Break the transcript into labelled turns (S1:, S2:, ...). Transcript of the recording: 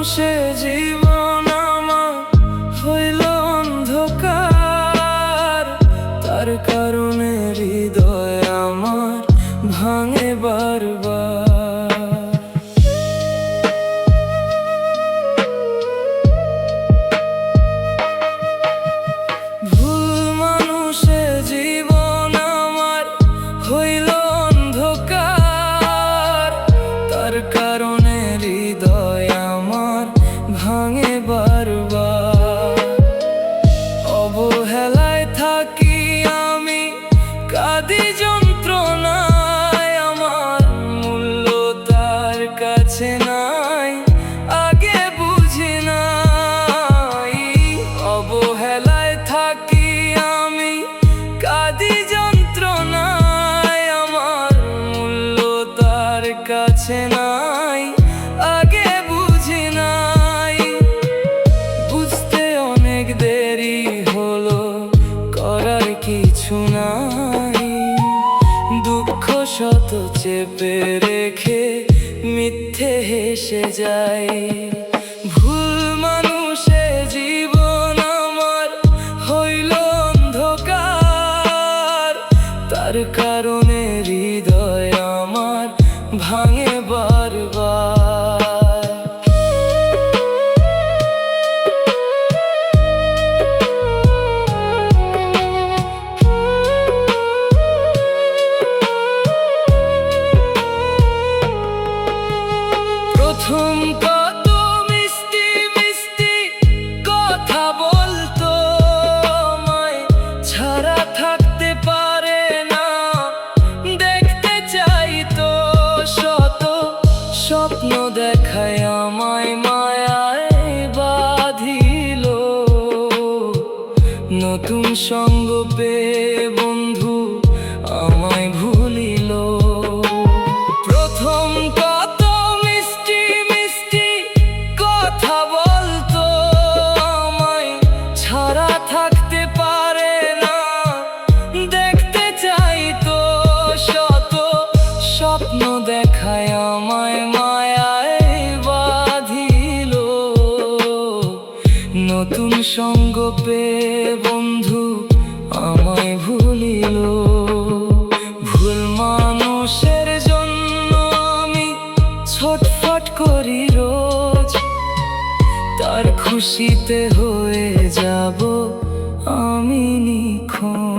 S1: মানুষে জীবন আমার হইল অন্ধকার, তার কারণে হৃদয় আমার ভাঙে বারবার। ভুল মানুষে জীবন আমার হইল অন্ধকার, তার কারণে হৃদয় আমার ভাঙে বারবার। অবহেলায় থাকি আমি, কাঁদি যন্ত্রণায়, আমার মূল্য তার কাছে নাই, আগে বুঝি নাই। অবহেলায় থাকি আমি, কাঁদি যন্ত্রণায়, আমার মূল্য তার কাছে নাই, আগে বুঝি নাই। বুঝতে অনেক দেরি হলো, করার কিছু নাই। দুঃখ শত চেপে রেখে মিথ্যে হেসে যায়। ভুল মানুষে জীবন আমার হইল অন্ধকার, তার কারণে হৃদয় আমার ভাঙে বারবার। প্রথম কত মিষ্টি মিষ্টি কথা বলতো, আমায় ছাড়া থাকতে পারে না, দেখতে চাইতো। শত স্বপ্ন দেখায় আমায় মায়ায় বাঁধিল, নতুন সঙ্গ পেয়ে বন্ধু আমায় ভুলিল। প্রথম কত মিষ্টি মিষ্টি কথা বলতো, আমায় ছাড়া থাকতে পারে না, দেখতে চাইতো। শত স্বপ্ন দেখায় আমায় মায়ায় বাঁধিল, নতুন সঙ্গ পেয়ে বন্ধু আমায় ভুলিল। ভুল মানুষের জন্য আমি ছটফট করি রোজ, তার খুশিতে হয়ে যাব আমি নিখোঁজ।